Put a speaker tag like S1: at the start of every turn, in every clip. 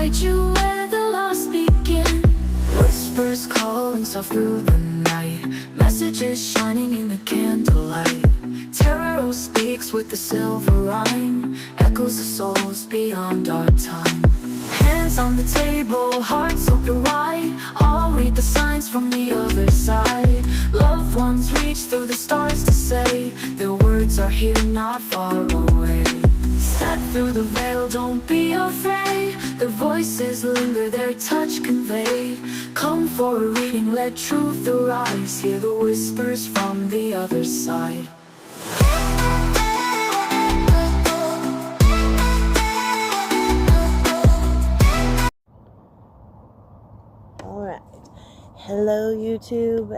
S1: guide you where the lost begin. Whispers calling soft through the night, messages shining in the candlelight. Tarot speaks with the silver rhyme, echoes of souls beyond our time. Hands on the table, hearts open wide, I'll read the signs from the other side. Loved ones reach through the stars to say their words are here, not far away. Step through the veil, don't be afraid. Their voices linger, their touch convey. Come for a reading, let truth arise. Hear the whispers from the other side.
S2: Alright, hello YouTube,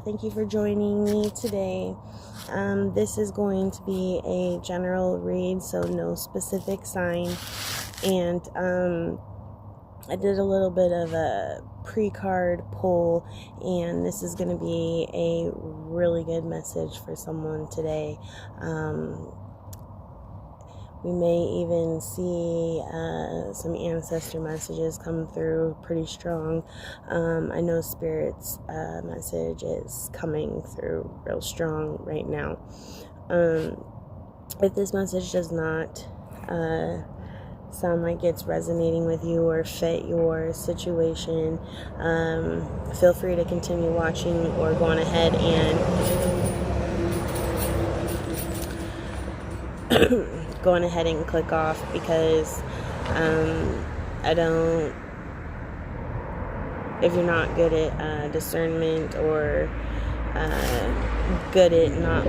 S2: thank you for joining me today. This is going to be a general read, so no specific sign, and I did a little bit of a pre-card pull, and this is going to be a really good message for someone today. We may even see some ancestor messages come through pretty strong. I know Spirit's message is coming through real strong right now. If this message does not sound like it's resonating with you or fit your situation, feel free to continue watching or go on ahead and click off, because if you're not good at discernment or good at not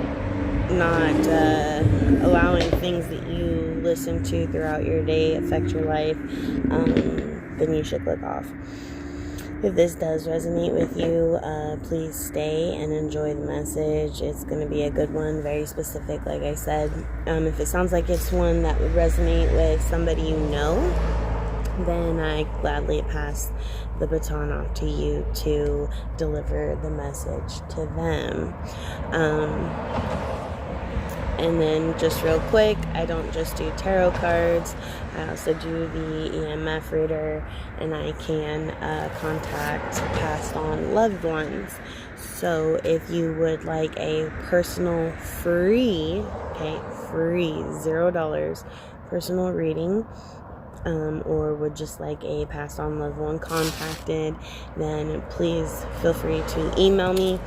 S2: allowing things that you listen to throughout your day affect your life, then you should click off. If this does resonate with you, please stay and enjoy the message. It's going to be a good one, very specific, like I said. If it sounds like it's one that would resonate with somebody you know, then I gladly pass the baton off to you to deliver the message to them. And then just real quick, I don't just do tarot cards, I also do the EMF reader, and I can contact passed on loved ones. So if you would like a personal free $0 personal reading, or would just like a passed on loved one contacted, then please feel free to email me.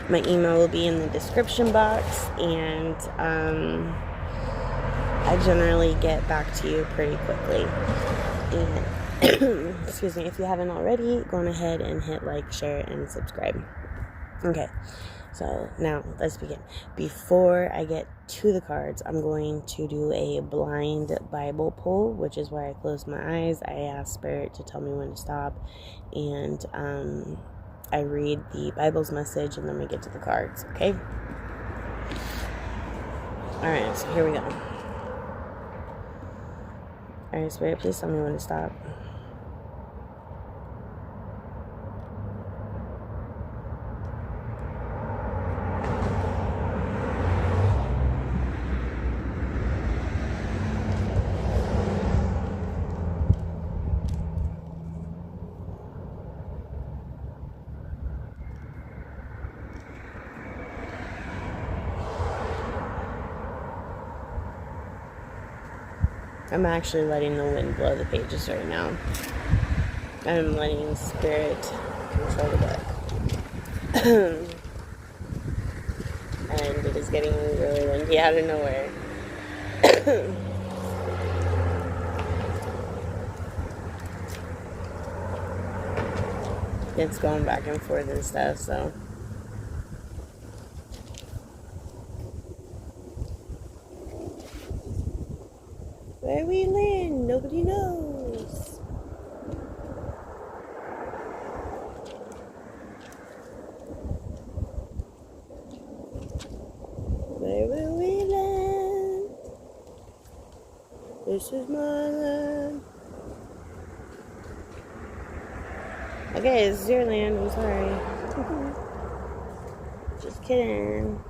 S2: My email will be in the description box, and I generally get back to you pretty quickly. And excuse me, if you haven't already, go on ahead and hit like, share, and subscribe. Okay, so now let's begin. Before I get to the cards, I'm going to do a blind Bible pull, which is where I close my eyes. I ask Spirit to tell me when to stop, and I read the Bible's message, and then we get to the cards, okay? Alright, so here we go. Alright, Spirit, please tell me when to stop. I'm actually letting the wind blow the pages right now. I'm letting Spirit control the book. And it is getting really windy out of nowhere. It's going back and forth and stuff, so. Where we land, nobody knows. Where will we land? This is my land. Okay, this is your land, I'm sorry. Just kidding.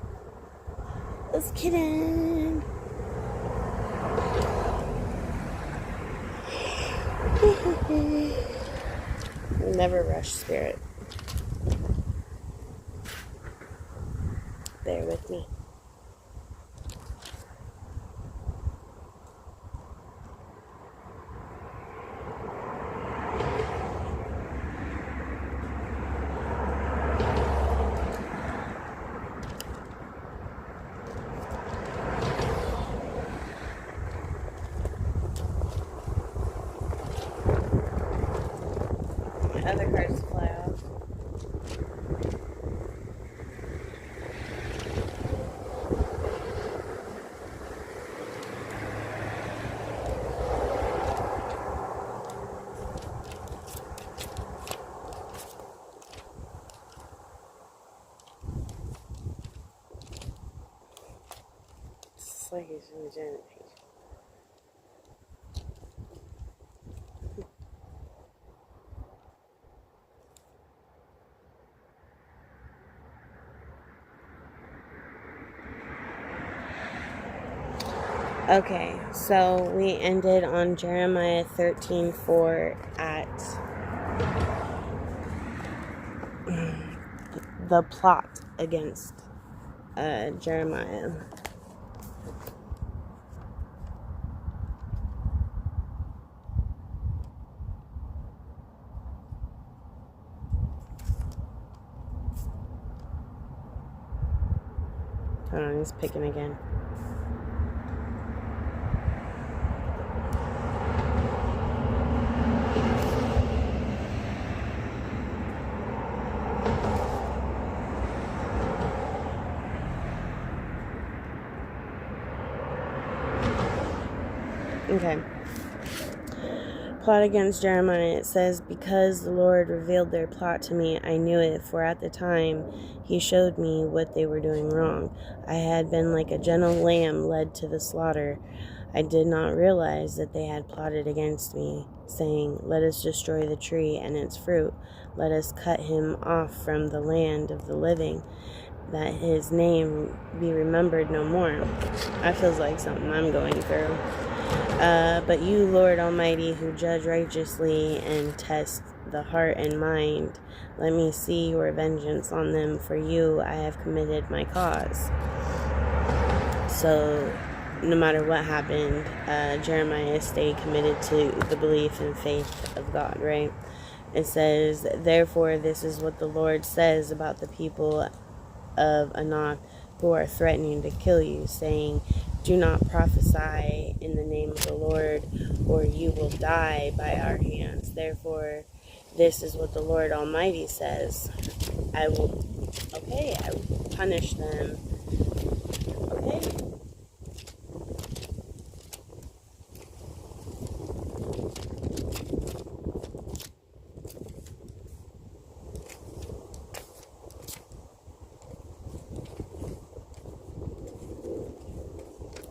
S2: Just kidding. Never rush, Spirit. Bear with me. My other cards fly off. It's like he's in the page. Okay, so we ended on Jeremiah 13:4 at the plot against Jeremiah. Hold on, he's picking again. Okay. Plot against Jeremiah. It says, because the Lord revealed their plot to me, I knew it, for at the time he showed me what they were doing wrong. I had been like a gentle lamb led to the slaughter. I did not realize that they had plotted against me, saying, let us destroy the tree and its fruit. Let us cut him off from the land of the living, that his name be remembered no more. That feels like something I'm going through. But you, Lord Almighty, who judge righteously and test the heart and mind, let me see your vengeance on them. For you I have committed my cause. So no matter what happened, Jeremiah stayed committed to the belief and faith of God, right? It says, therefore this is what the Lord says about the people of Anak who are threatening to kill you, saying, do not prophesy in the name of the Lord, or you will die by our hands. Therefore, this is what the Lord Almighty says. I will punish them. Okay?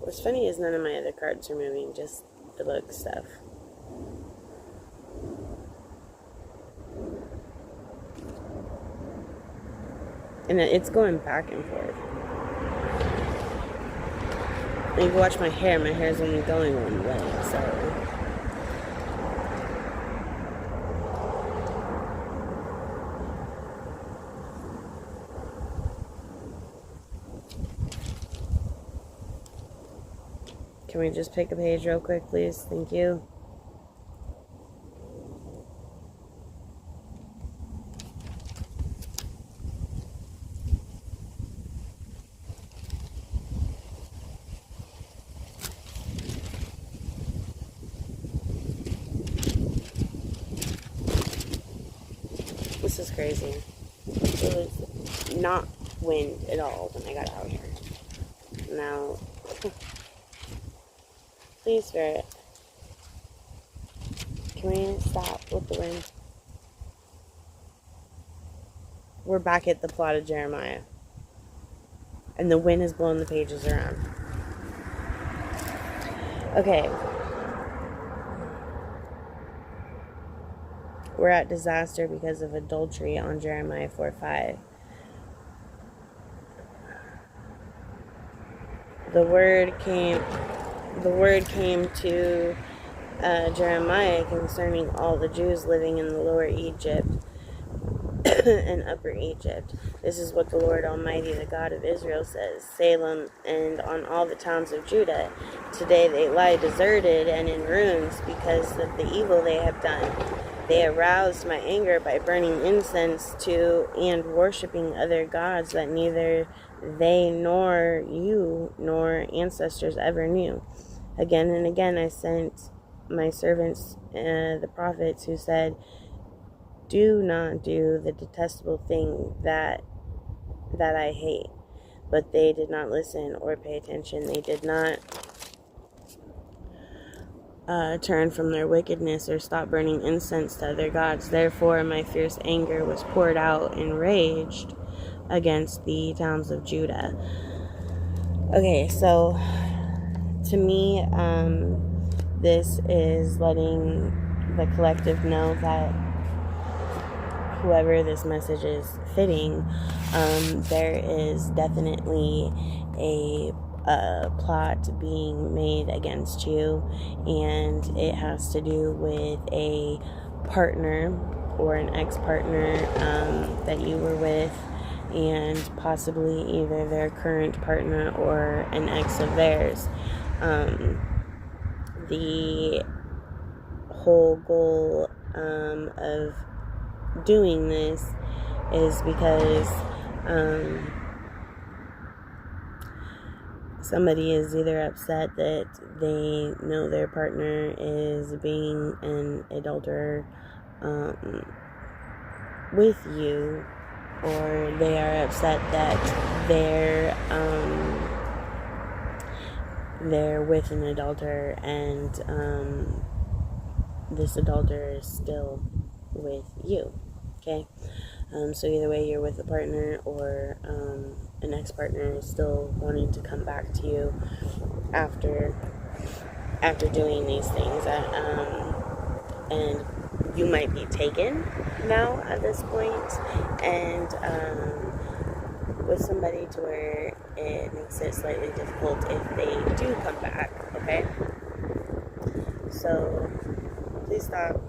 S2: What's funny is none of my other cards are moving, just the book stuff. And it's going back and forth. And you can watch my hair is only going one way, so. Can we just pick a page real quick, please? Thank you. This is crazy. It was not wind at all when I got out here. Now, please, Spirit, can we stop with the wind? We're back at the plot of Jeremiah. And the wind is blowing the pages around. Okay. We're at disaster because of adultery on Jeremiah 4:5. The word came to Jeremiah concerning all the Jews living in the lower Egypt and upper Egypt. This is what the Lord Almighty, the God of Israel, says. Salem and on all the towns of Judah, today they lie deserted and in ruins because of the evil they have done. They aroused my anger by burning incense to and worshiping other gods that neither they nor you nor ancestors ever knew. Again and again I sent my servants, the prophets, who said, do not do the detestable thing that I hate. But they did not listen or pay attention. They did not turn from their wickedness or stop burning incense to other gods. Therefore, my fierce anger was poured out and raged against the towns of Judah. Okay, so to me, this is letting the collective know that whoever this message is fitting, there is definitely a plot being made against you, and it has to do with a partner or an ex-partner that you were with, and possibly either their current partner or an ex of theirs. The whole goal of doing this is because somebody is either upset that they know their partner is being an adulterer with you, or they are upset that they're with an adulterer and this adulterer is still with you. Okay, so either way, you're with a partner or an ex-partner is still wanting to come back to you after doing these things, and you might be taken now at this point, and with somebody to where it makes it slightly difficult if they do come back. Okay, so please stop.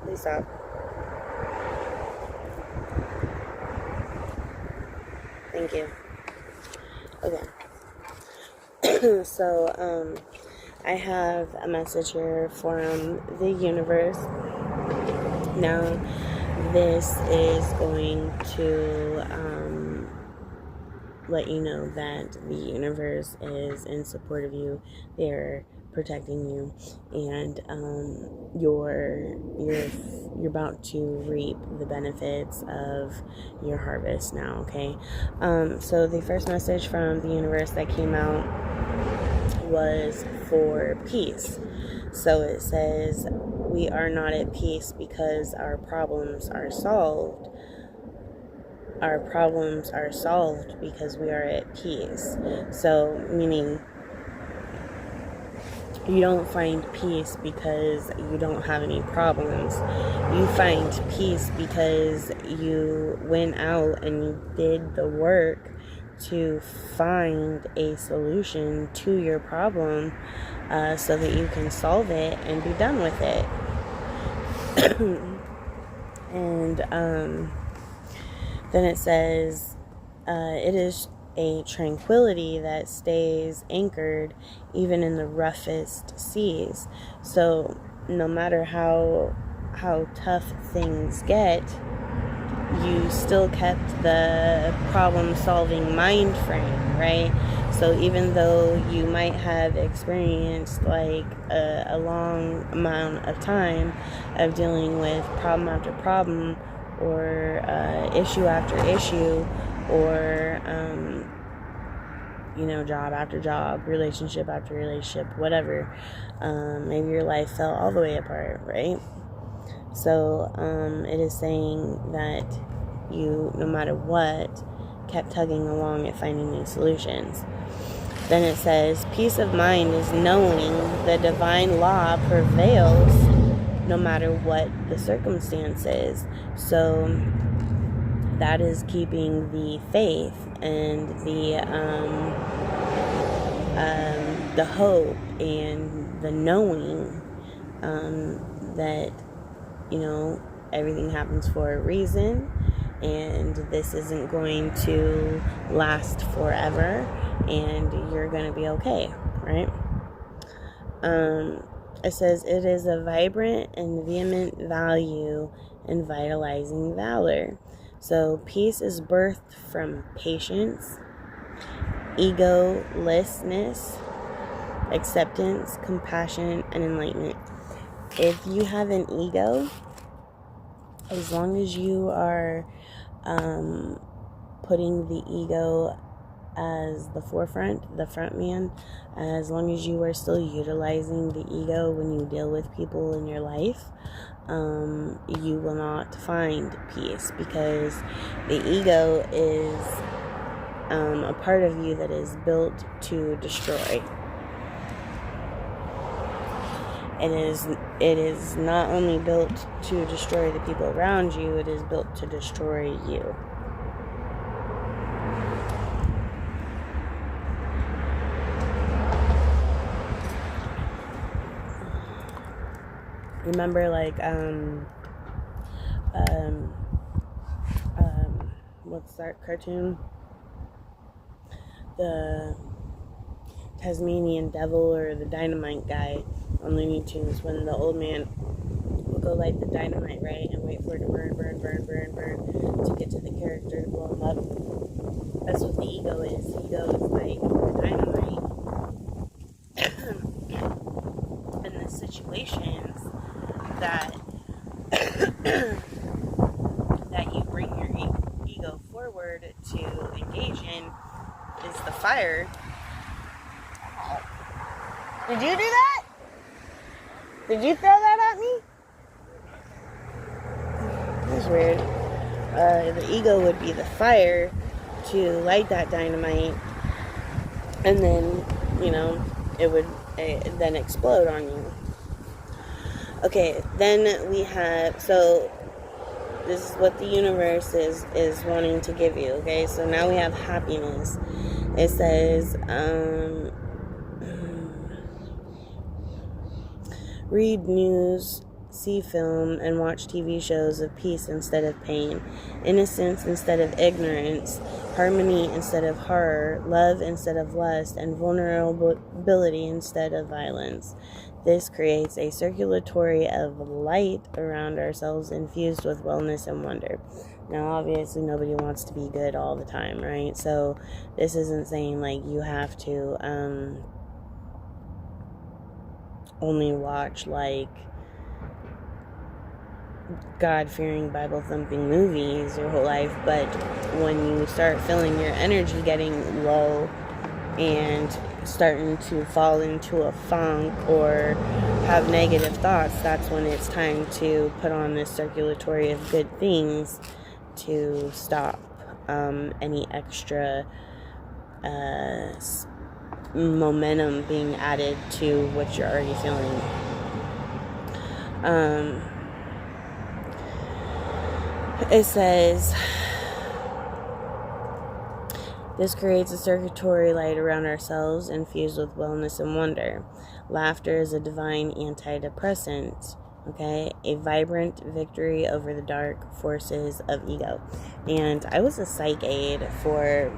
S2: Please stop. Thank you. Okay. So, I have a message here from the universe. Now, this is going to let you know that the universe is in support of you. They're protecting you, and you're about to reap the benefits of your harvest now. Okay, so the first message from the universe that came out was for peace. So it says, we are not at peace because our problems are solved. Our problems are solved because we are at peace. So, meaning you don't find peace because you don't have any problems. You find peace because you went out and you did the work to find a solution to your problem, so that you can solve it and be done with it. And then it says, it is a tranquility that stays anchored even in the roughest seas. So no matter how tough things get, you still kept the problem-solving mind frame, right? So even though you might have experienced like a long amount of time of dealing with problem after problem, or issue after issue, or job after job, relationship after relationship, whatever, maybe your life fell all the way apart, right? So it is saying that you, no matter what, kept tugging along at finding these solutions. Then it says, peace of mind is knowing the divine law prevails no matter what the circumstances. So that is keeping the faith and the the hope and the knowing that, everything happens for a reason, and this isn't going to last forever, and you're going to be okay, right? It says, it is a vibrant and vehement value in vitalizing valor. So peace is birthed from patience, egolessness, acceptance, compassion, and enlightenment. If you have an ego, as long as you are putting the ego as the forefront, the front man, as long as you are still utilizing the ego when you deal with people in your life, you will not find peace, because the ego is a part of you that is built to destroy. It is not only built to destroy the people around you, it is built to destroy you. Remember, what's that cartoon? The Tasmanian Devil, or the Dynamite guy on Looney Tunes, when the old man will go light the dynamite, right, and wait for it to burn to get to the character to blow him up. That's what the ego is. The ego is like the dynamite. In the situations that that you bring your ego forward to engage in is the fire. Did you do that? Did you throw that at me? That's weird. The ego would be the fire to light that dynamite, and then, it would then explode on you. Okay, then we have, so this is what the universe is wanting to give you, okay? So now we have happiness. It says, read news, see film, and watch TV shows of peace instead of pain, innocence instead of ignorance, harmony instead of horror, love instead of lust, and vulnerability instead of violence. This creates a circulatory of light around ourselves, infused with wellness and wonder. Now, obviously, nobody wants to be good all the time, right? So this isn't saying like you have to only watch like God-fearing, Bible-thumping movies your whole life, but when you start feeling your energy getting low and starting to fall into a funk or have negative thoughts, that's when it's time to put on this circulatory of good things to stop any extra momentum being added to what you're already feeling. It says, this creates a circulatory light around ourselves, infused with wellness and wonder. Laughter is a divine antidepressant, okay? A vibrant victory over the dark forces of ego. And I was a psych aide for,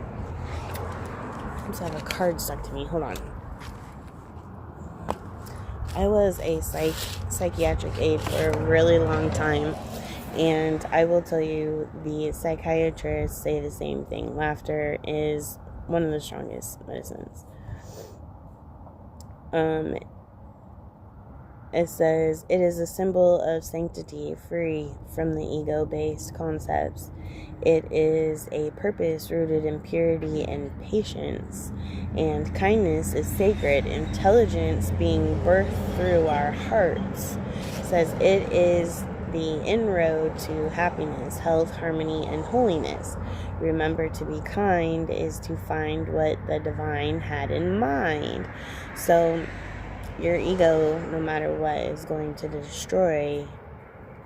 S2: I just have a card stuck to me, hold on. I was a psychiatric aide for a really long time. And I will tell you, the psychiatrists say the same thing. Laughter is one of the strongest medicines. It says, it is a symbol of sanctity, free from the ego-based concepts. It is a purpose rooted in purity and patience. And kindness is sacred. Intelligence being birthed through our hearts. It says it is the inroad to happiness, health, harmony, and holiness. Remember, to be kind is to find what the divine had in mind. So your ego, no matter what, is going to destroy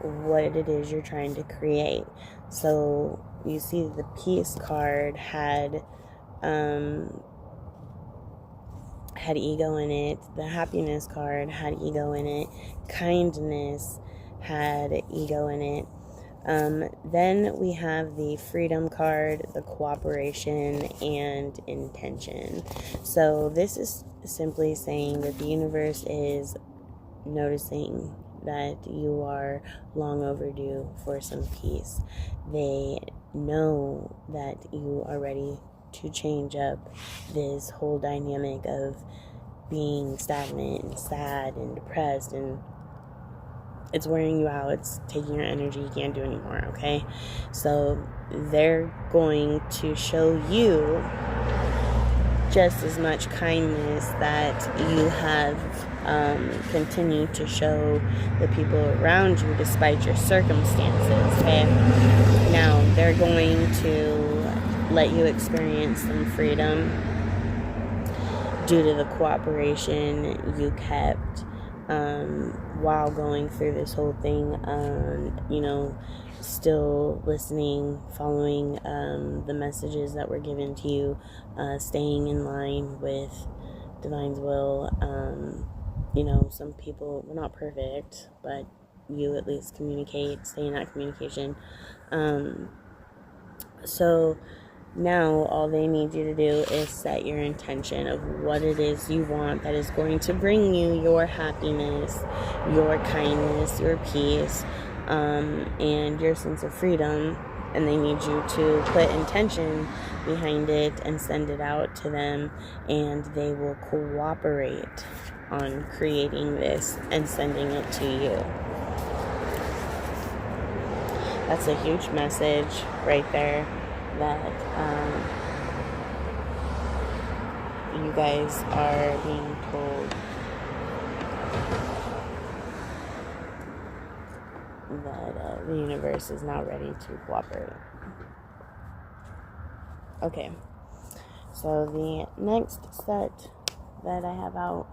S2: what it is you're trying to create. So you see the peace card had had ego in it. The happiness card had ego in it. Kindness had ego in it. Then we have the freedom card, the cooperation, and intention. So this is simply saying that the universe is noticing that you are long overdue for some peace. They know that you are ready to change up this whole dynamic of being stagnant and sad and depressed, and it's wearing you out, it's taking your energy, you can't do anymore, okay? So they're going to show you just as much kindness that you have continued to show the people around you despite your circumstances, okay? Now, they're going to let you experience some freedom due to the cooperation you kept while going through this whole thing, still listening, following the messages that were given to you, staying in line with Divine's will. Some people, we're not perfect, but you at least communicate, stay in that communication. So now all they need you to do is set your intention of what it is you want that is going to bring you your happiness, your kindness, your peace, and your sense of freedom. And they need you to put intention behind it and send it out to them, and they will cooperate on creating this and sending it to you. That's a huge message right there that you guys are being told that the universe is now ready to cooperate. Okay, so the next set that I have out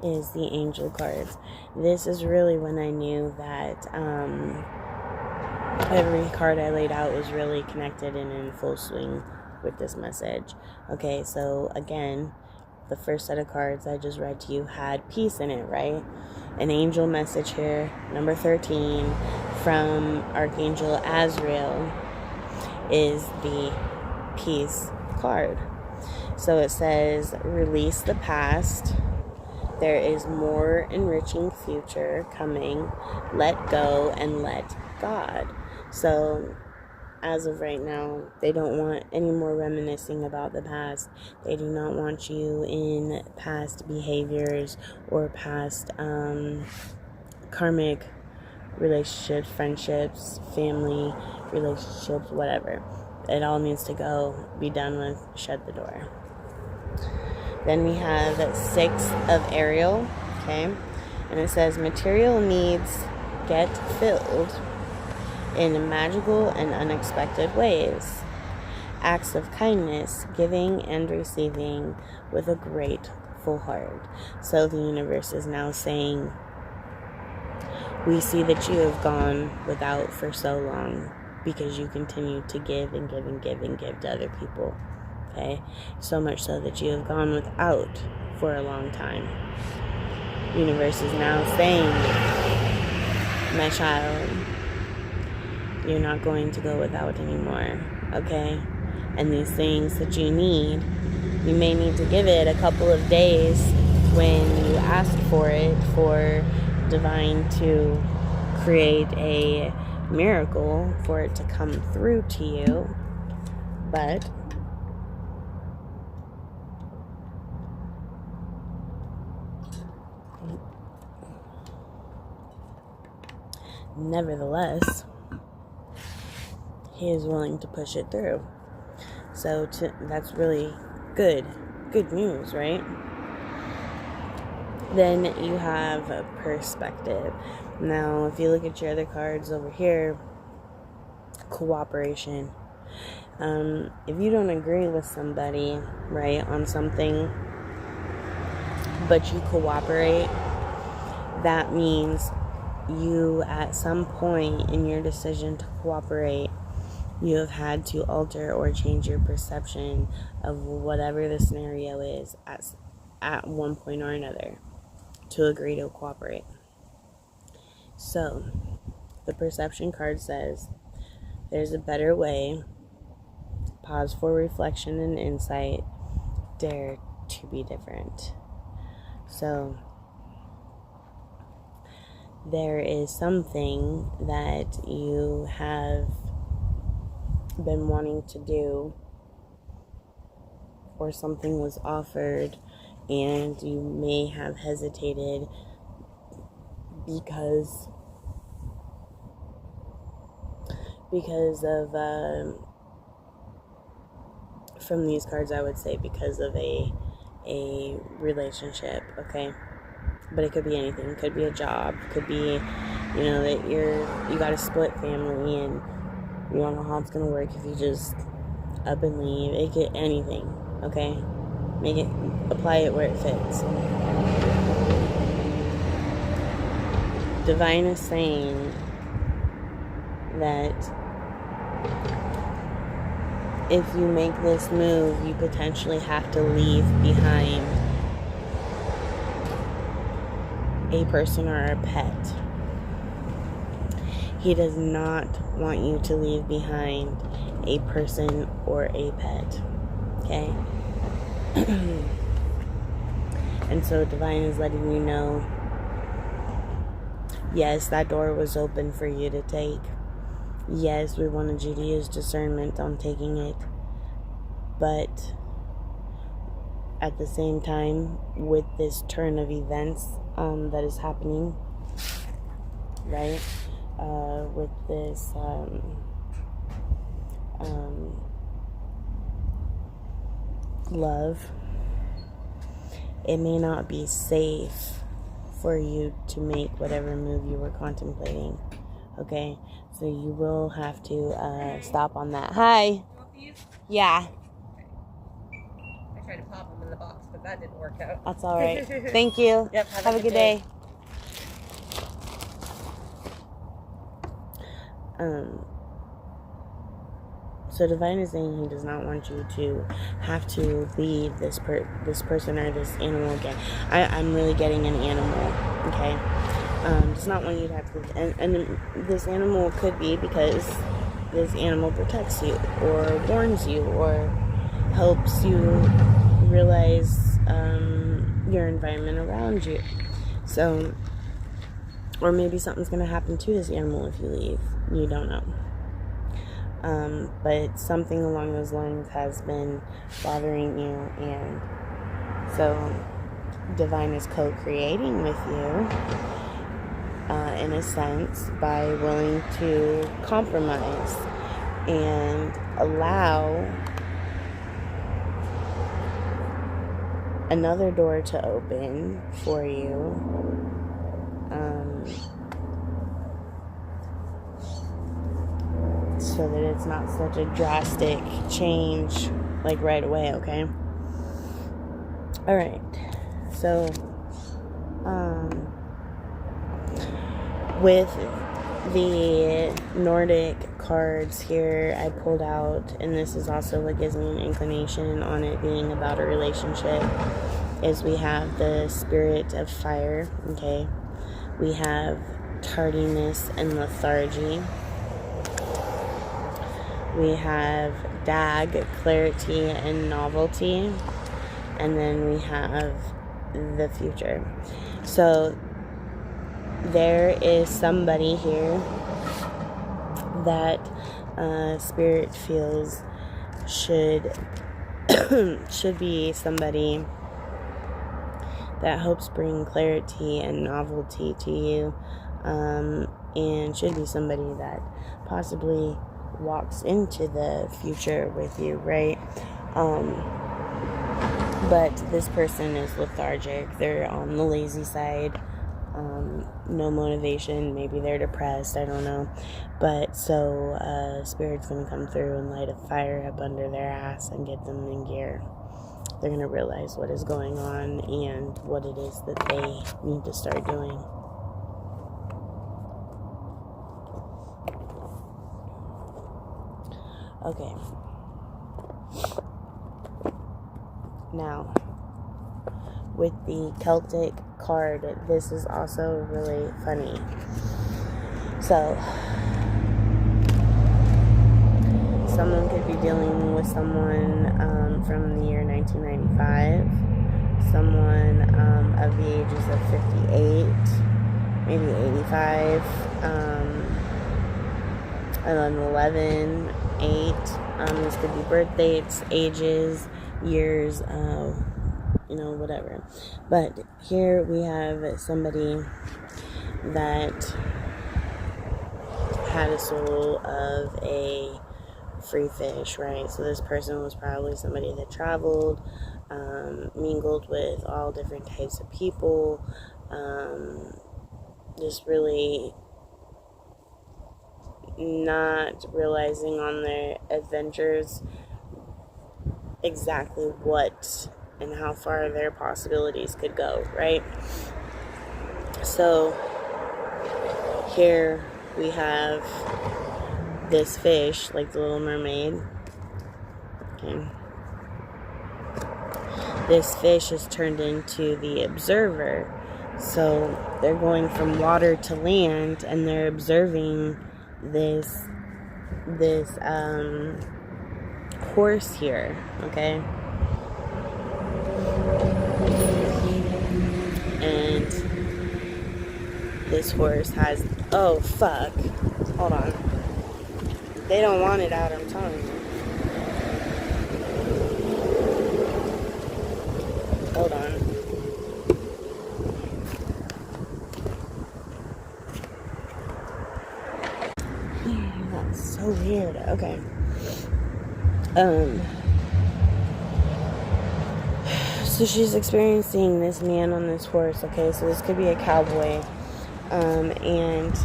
S2: is the angel cards. This is really when I knew that every card I laid out was really connected and in full swing with this message. Okay, so again, the first set of cards I just read to you had peace in it, right? An angel message here, number 13, from Archangel Azrael, is the peace card. So it says, release the past. There is more enriching future coming. Let go and let God. So as of right now, they don't want any more reminiscing about the past. They do not want you in past behaviors or past karmic relationships, friendships, family relationships, whatever. It all needs to go, be done with, shut the door. Then we have 6 of Ariel, okay? And it says, material needs get filled in magical and unexpected ways. Acts of kindness, giving and receiving with a grateful heart. So the universe is now saying, we see that you have gone without for so long because you continue to give and give and give and give to other people. Okay? So much so that you have gone without for a long time. The universe is now saying, my child, you're not going to go without anymore. Okay? And these things that you need, you may need to give it a couple of days when you ask for it, for divine to create a miracle, for it to come through to you. But nevertheless, he is willing to push it through. So that's really good news, right? Then you have a perspective. Now, if you look at your other cards over here, cooperation. If you don't agree with somebody, right, on something, but you cooperate, that means you, at some point in your decision to cooperate, you have had to alter or change your perception of whatever the scenario is at one point or another to agree to cooperate. So, the perception card says, there's a better way. Pause for reflection and insight. Dare to be different. So, there is something that you have been wanting to do, or something was offered and you may have hesitated because of from these cards, I would say because of a relationship, okay? But it could be anything. It could be a job. It could be, that you got a split family and you don't know how it's gonna work if you just up and leave. It could anything, okay? Apply it where it fits. Divine is saying that if you make this move, you potentially have to leave behind a person or a pet. He does not want you to leave behind a person or a pet. Okay? And so Divine is letting you know, yes, that door was open for you to take. Yes, we wanted you to use discernment on taking it. But at the same time, with this turn of events that is happening, right? With this love, it may not be safe for you to make whatever move you were contemplating. Okay, so you will have to stop on that. Hi. Yeah.
S3: I tried to pop them in the box, but that didn't work out.
S2: That's all right. Thank you.
S3: Yep.
S2: Have a good day. So Divine is saying he does not want you to have to leave this person or this animal again. I'm really getting an animal, okay? Does not want you to have to leave. And this animal could be because this animal protects you or warns you or helps you realize your environment around you. So, or maybe something's going to happen to this animal if you leave. You don't know. But something along those lines has been bothering you, and so Divine is co-creating with you in a sense by willing to compromise and allow another door to open for you. So that it's not such a drastic change, like right away, okay? Alright, so, with the Nordic cards here, I pulled out, and this is also what gives me an inclination on it being about a relationship, is we have the Spirit of Fire, okay? We have tardiness and lethargy. We have Dag, clarity and novelty. And then we have the future. So there is somebody here that Spirit feels should be somebody that helps bring clarity and novelty to you, and should be somebody that possibly walks into the future with you, right? But this person is lethargic. They're on the lazy side. No motivation. Maybe they're depressed. I don't know. But so Spirit's going to come through and light a fire up under their ass and get them in gear. They're going to realize what is going on and what it is that they need to start doing. Okay. Now, with the Celtic card, this is also really funny. So, someone could be dealing with someone from the year 1995, someone of the ages of 58, maybe 85, 11, 8. This could be birth dates, ages, years, whatever. But here we have somebody that had a soul of a free fish, right? So this person was probably somebody that traveled, mingled with all different types of people, just really not realizing on their adventures exactly what and how far their possibilities could go, right? So here we have this fish, like the Little Mermaid. Okay. This fish is turned into the observer. So they're going from water to land, and they're observing this horse here, okay? And this horse has, oh fuck, hold on. They don't want it out, I'm telling you. Hold on. That's so weird. Okay. So she's experiencing this man on this horse, okay? So this could be a cowboy. And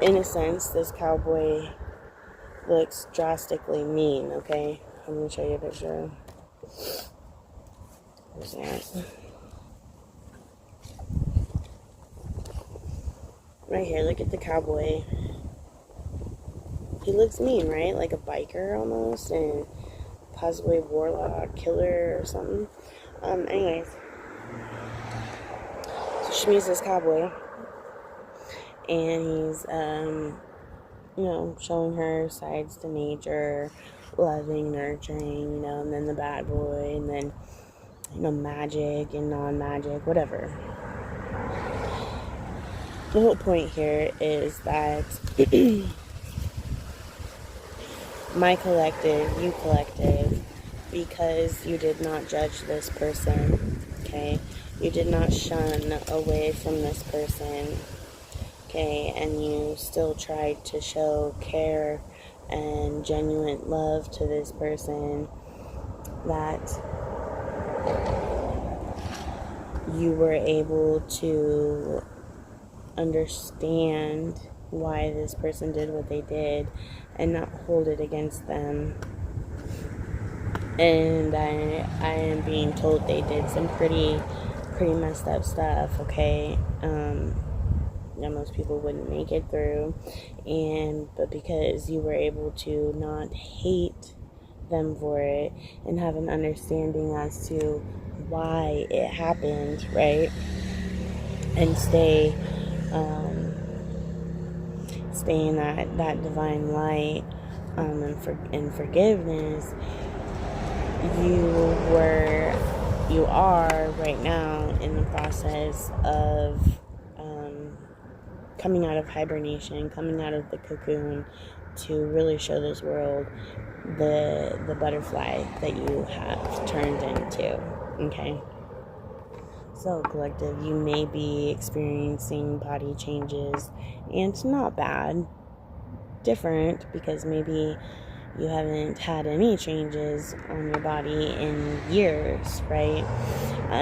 S2: in a sense, this cowboy looks drastically mean, okay? I'm going to show you a picture. Where's that? Right here, look at the cowboy. He looks mean, right? Like a biker almost, and possibly a warlock, killer, or something. Anyways. So she meets this cowboy. And he's, showing her sides to nature, loving, nurturing, and then the bad boy, and then, magic and non-magic, whatever. The whole point here is that my collective, you collective, because you did not judge this person, okay? You did not shun away from this person, okay? And you still tried to show care and genuine love to this person, that you were able to understand why this person did what they did and not hold it against them. And I am being told they did some pretty messed up stuff, okay? Most people wouldn't make it through, but because you were able to not hate them for it and have an understanding as to why it happened, right? And stay in that divine light, and forgiveness, you are right now in the process of coming out of hibernation, coming out of the cocoon, to really show this world the butterfly that you have turned into, okay? So, collective, you may be experiencing body changes, and it's not bad, different, because maybe you haven't had any changes on your body in years, right?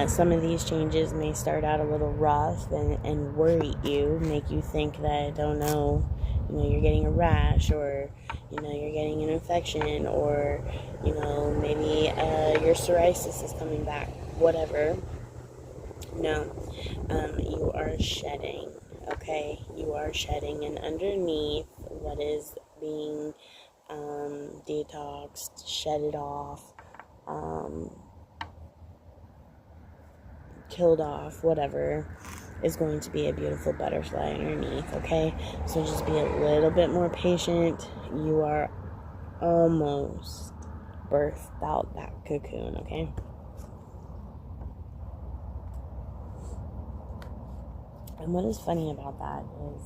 S2: Some of these changes may start out a little rough and worry you, make you think that, oh no, you're getting a rash, or, you're getting an infection, or, maybe your psoriasis is coming back, whatever. No, you are shedding, okay? You are shedding, and underneath what is being detoxed, shed it off, killed off, whatever, is going to be a beautiful butterfly underneath, okay? So just be a little bit more patient. You are almost birthed out that cocoon, okay? And what is funny about that is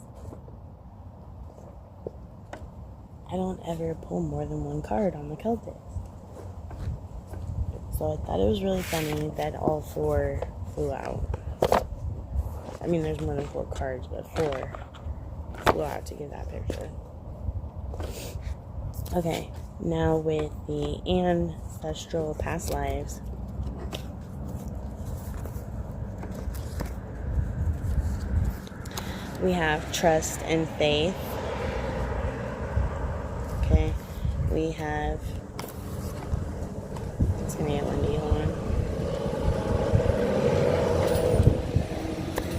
S2: I don't ever pull more than one card on the Celtics. So I thought it was really funny that all 4 flew out. I mean, there's more than 4 cards, but 4 flew out to give that picture. Okay, now with the ancestral past lives. We have trust and faith. Okay, we have, it's gonna get windy, hold on.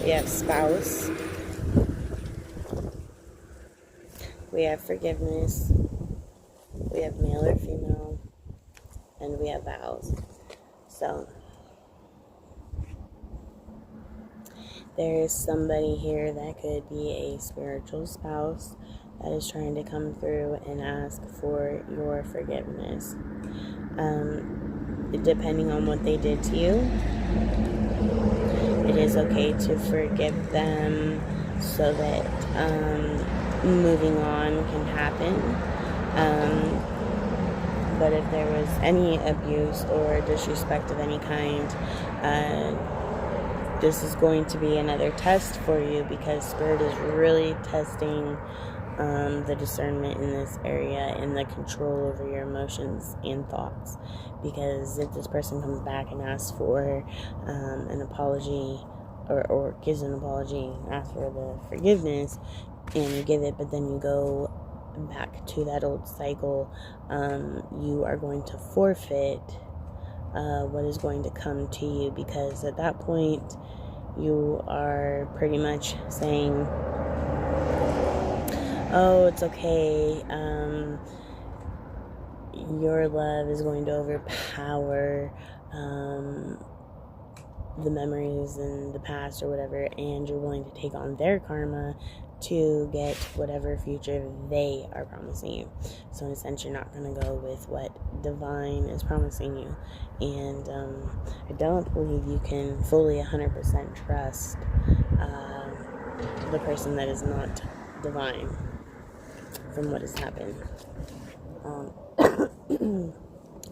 S2: We have spouse. We have forgiveness. We have male or female. And we have vows. So, there is somebody here that could be a spiritual spouse that is trying to come through and ask for your forgiveness. Depending on what they did to you, it is okay to forgive them so that moving on can happen. But if there was any abuse or disrespect of any kind, this is going to be another test for you, because Spirit is really testing the discernment in this area and the control over your emotions and thoughts. Because if this person comes back and asks for an apology, or gives an apology, asks for the forgiveness, and you give it, but then you go back to that old cycle, you are going to forfeit what is going to come to you, because at that point you are pretty much saying, oh, it's okay, your love is going to overpower the memories in the past or whatever, and you're willing to take on their karma to get whatever future they are promising you. So in a sense, you're not going to go with what divine is promising you. And I don't believe you can fully 100% trust the person that is not divine from what has happened.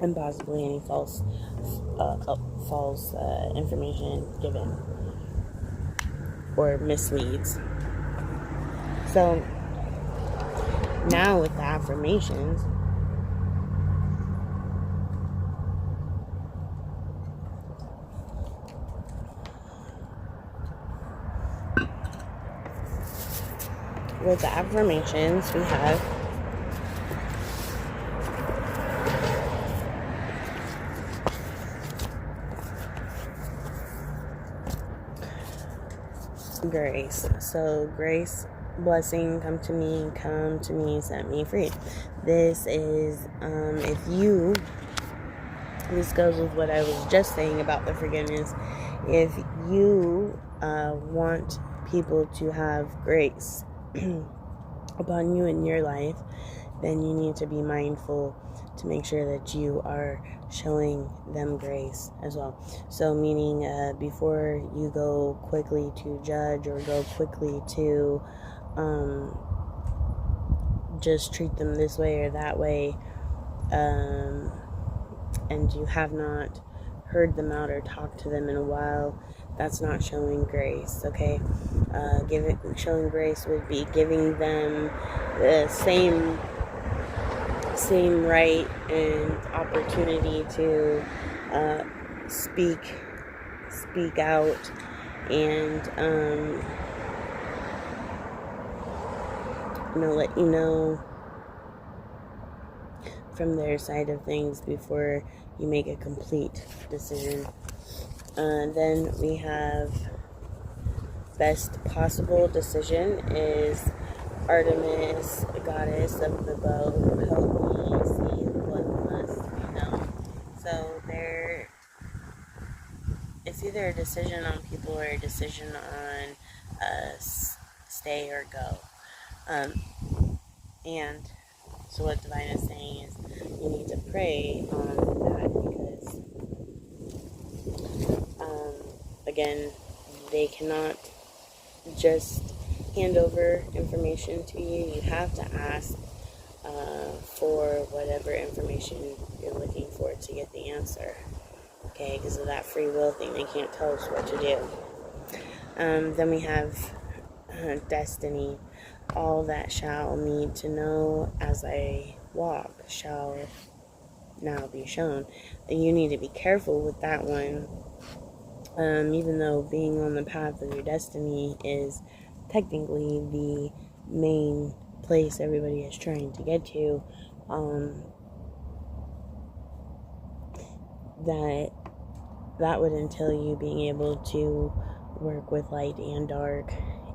S2: And possibly any false information given or misleads. So now with the affirmations, we have grace. So grace, blessing, come to me, set me free. This is, this goes with what I was just saying about the forgiveness. If you want people to have grace upon you in your life, then you need to be mindful to make sure that you are showing them grace as well. So meaning before you go quickly to judge or go quickly to just treat them this way or that way, and you have not heard them out or talked to them in a while, that's not showing grace, okay? Showing grace would be giving them the same right and opportunity to speak out and let you know from their side of things before you make a complete decision. Then we have best possible decision is Artemis, goddess of the bow, help me see what must be known. So it's either a decision on people or a decision on stay or go. And so what Divine is saying is you need to pray on that because, again, they cannot just hand over information to you. You have to ask for whatever information you're looking for to get the answer. Okay, because of that free will thing, they can't tell us what to do. Then we have destiny. All that shall need to know as I walk shall now be shown. And you need to be careful with that one. Even though being on the path of your destiny is technically the main place everybody is trying to get to, that would entail you being able to work with light and dark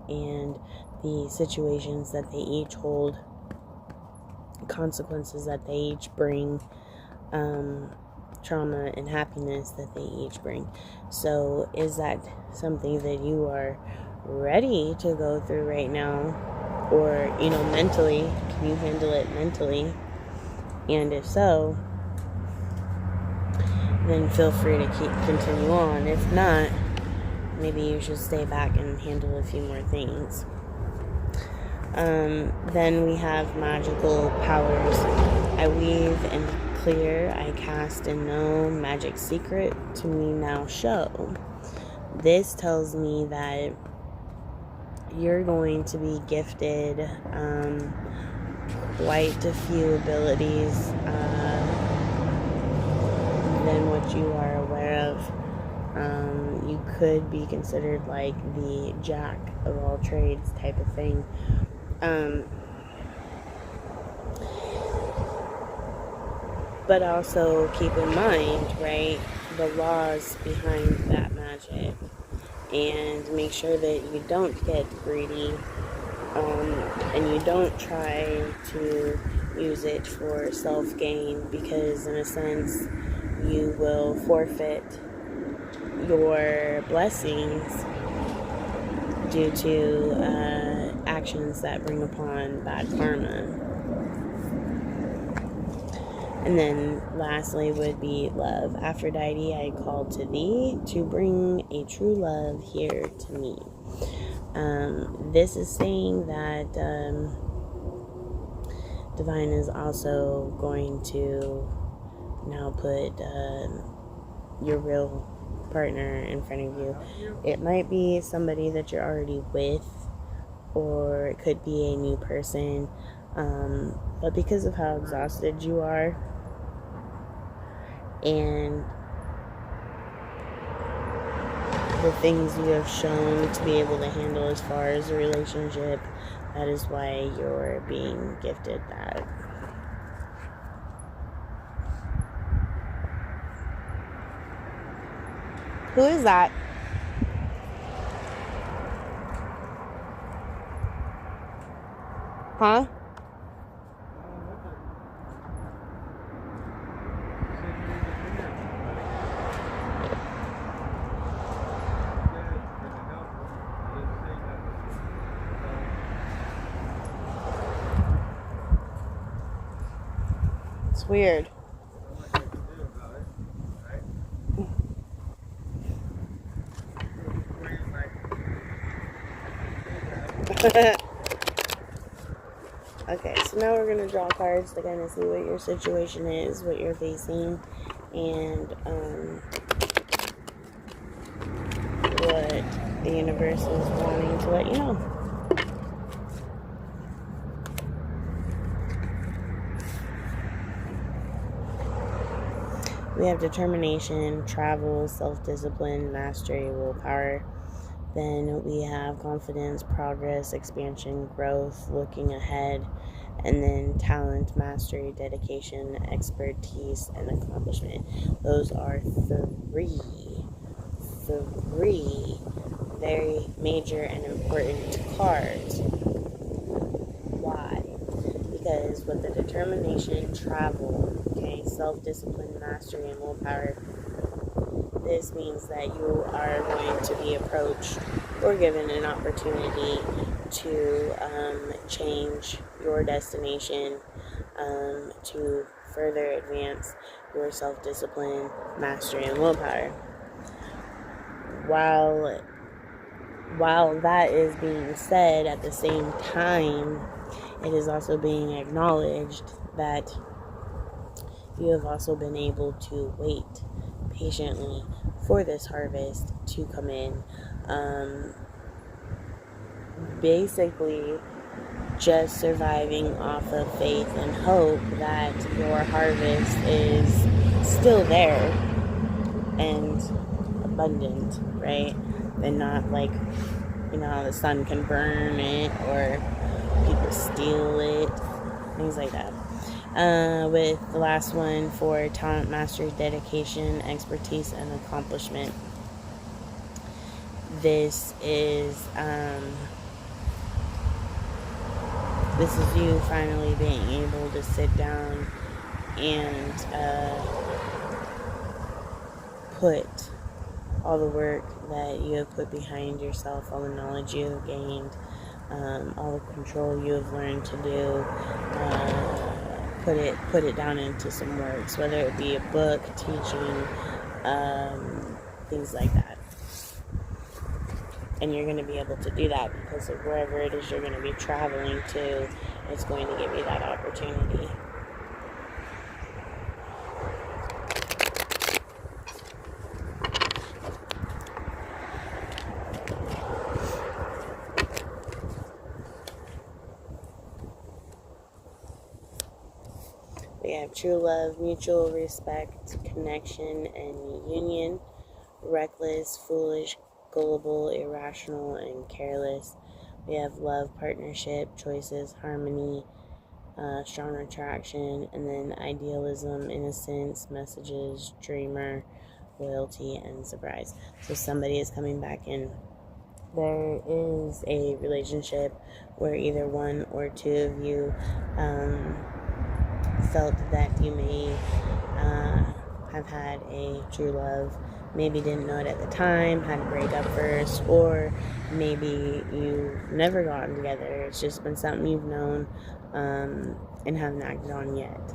S2: and the situations that they each hold, consequences that they each bring, trauma and happiness that they each bring. So is that something that you are ready to go through right now? Or, mentally, can you handle it mentally? And if so, then feel free to continue on. If not, maybe you should stay back and handle a few more things. Then we have magical powers. I weave and clear, I cast and know, magic secret to me now show. This tells me that you're going to be gifted quite a few abilities than what you are aware of. You could be considered like the jack of all trades type of thing. But also keep in mind, right, the laws behind that magic. And make sure that you don't get greedy, and you don't try to use it for self-gain, because in a sense you will forfeit your blessings due to actions that bring upon bad karma. And then lastly would be love. Aphrodite, I call to thee to bring a true love here to me. This is saying that Divine is also going to now put your real partner in front of you. It might be somebody that you're already with, or it could be a new person. But because of how exhausted you are, and the things you have shown to be able to handle as far as a relationship, that is why you're being gifted that. Who is that? Huh? It's weird. Okay, so now we're going to draw cards to kind of see what your situation is, what you're facing, and what the universe is wanting to let you know. We have determination, travel, self-discipline, mastery, willpower. Then we have confidence, progress, expansion, growth, looking ahead, and then talent, mastery, dedication, expertise, and accomplishment. Those are three very major and important cards. because with the determination, travel, okay, self-discipline, mastery, and willpower, this means that you are going to be approached or given an opportunity to change your destination, to further advance your self-discipline, mastery, and willpower. While that is being said, at the same time, it is also being acknowledged that you have also been able to wait patiently for this harvest to come in. Basically, just surviving off of faith and hope that your harvest is still there and abundant, right? And not like, the sun can burn it or people steal it, things like that. With the last one for talent, mastery, dedication, expertise, and accomplishment. This is you finally being able to sit down and put all the work that you have put behind yourself, all the knowledge you have gained, all the control you have learned to do, put it down into some works, whether it be a book, teaching, things like that. And you're going to be able to do that because of wherever it is you're going to be traveling to, it's going to give you that opportunity. We have true love, mutual respect, connection, and union. Reckless, foolish, gullible, irrational, and careless. We have love, partnership, choices, harmony, strong attraction, and then idealism, innocence, messages, dreamer, loyalty, and surprise. So somebody is coming back in. There is a relationship where either one or two of you felt that you may have had a true love, maybe didn't know it at the time, had to break up first, or maybe you've never gotten together. It's just been something you've known and haven't acted on yet.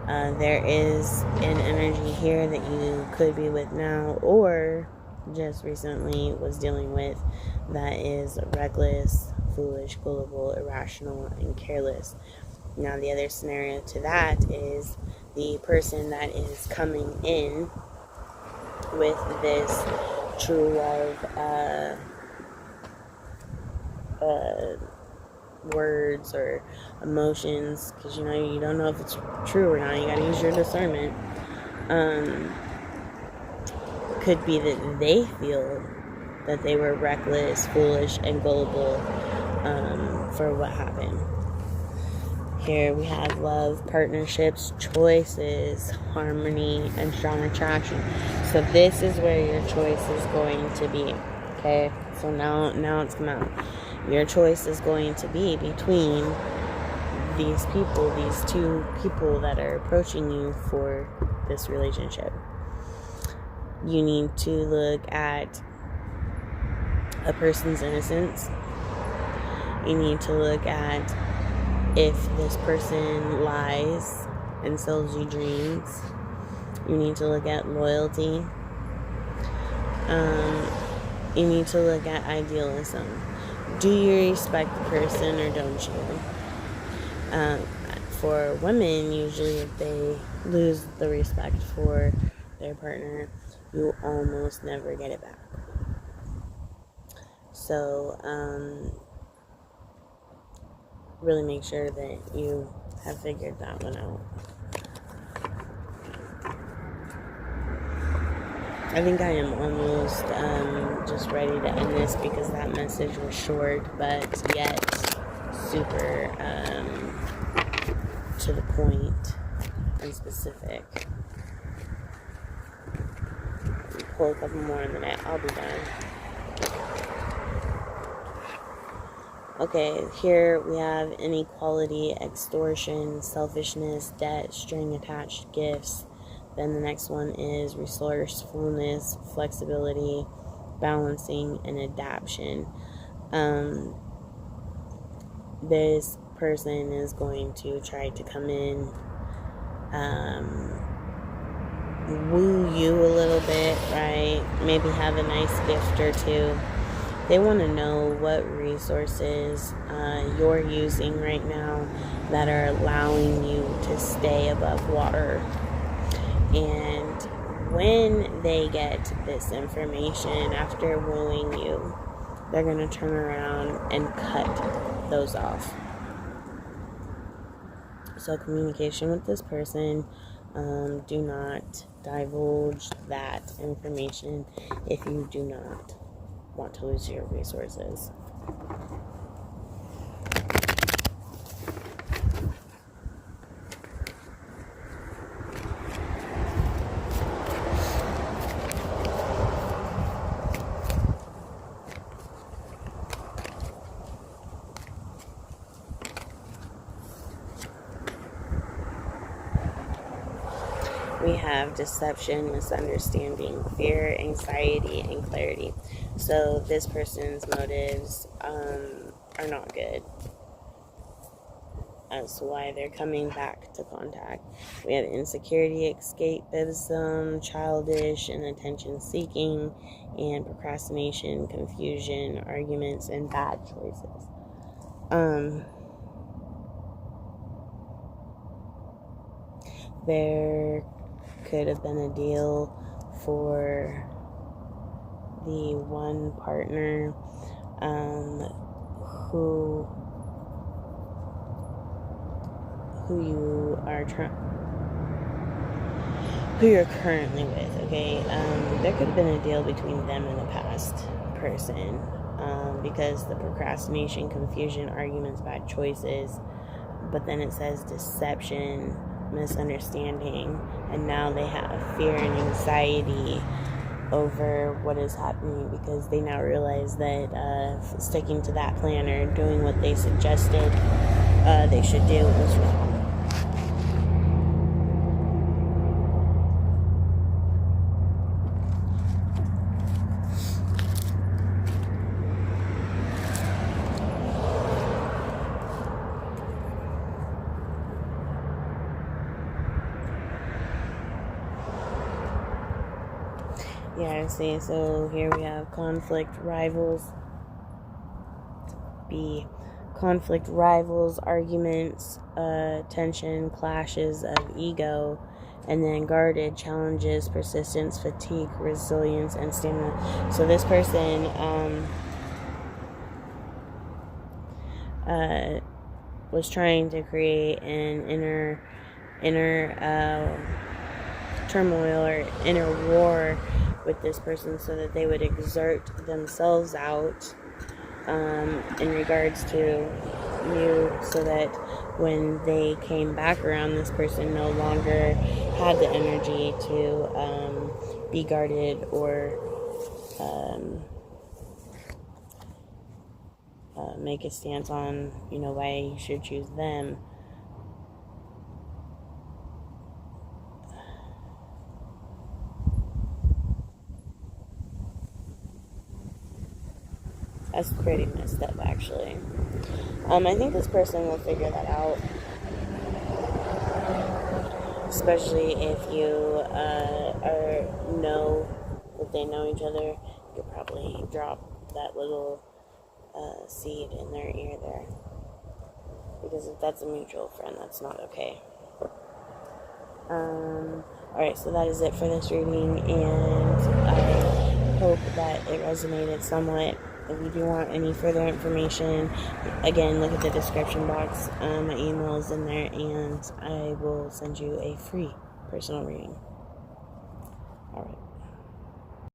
S2: There is an energy here that you could be with now or just recently was dealing with that is reckless, foolish, gullible, irrational, and careless. Now, the other scenario to that is the person that is coming in with this true love words or emotions, because you don't know if it's true or not. You gotta use your discernment. Could be that they feel that they were reckless, foolish, and gullible for what happened. Here we have love, partnerships, choices, harmony, and strong attraction. So this is where your choice is going to be. Okay, so now it's come out. Your choice is going to be between these people, these two people that are approaching you for this relationship. You need to look at a person's innocence. You need to look at if this person lies and sells you dreams. You need to look at loyalty. You need to look at idealism. Do you respect the person or don't you? For women, usually if they lose the respect for their partner, you almost never get it back. So, really make sure that you have figured that one out. I think I am almost just ready to end this because that message was short, but yet super to the point and specific. Pull a couple more and then I'll be done. Okay, here we have inequality, extortion, selfishness, debt, string attached gifts. Then the next one is resourcefulness, flexibility, balancing, and adaptation. This person is going to try to come in, woo you a little bit, right? Maybe have a nice gift or two. They want to know what resources you're using right now that are allowing you to stay above water. And when they get this information after wooing you, they're going to turn around and cut those off. So communication with this person, do not divulge that information if you do not want to lose your resources. We have deception, misunderstanding, fear, anxiety, and clarity. So this person's motives are not good as to why they're coming back to contact. We have insecurity, escapism, childish, and attention seeking, and procrastination, confusion, arguments, and bad choices. There could have been a deal for the one partner who you're currently with. Okay, there could have been a deal between them and the past person, because the procrastination, confusion, arguments, bad choices, but then it says deception, misunderstanding, and now they have fear and anxiety over what is happening because they now realize that sticking to that plan or doing what they suggested they should do was wrong. Yeah, I see. So here we have conflict, rivals. B, conflict, rivals, arguments, tension, clashes of ego, and then guarded, challenges, persistence, fatigue, resilience, and stamina. So this person was trying to create an inner turmoil or inner war with this person so that they would exert themselves out in regards to you, so that when they came back around, this person no longer had the energy to be guarded or make a stance on, why you should choose them. That's pretty messed up, actually. I think this person will figure that out. Especially if you know that they know each other. You could probably drop that little seed in their ear there. Because if that's a mutual friend, that's not okay. Alright, so that is it for this reading, and I hope that it resonated somewhat. If you do want any further information, again, look at the description box. My email is in there, and I will send you a free personal reading.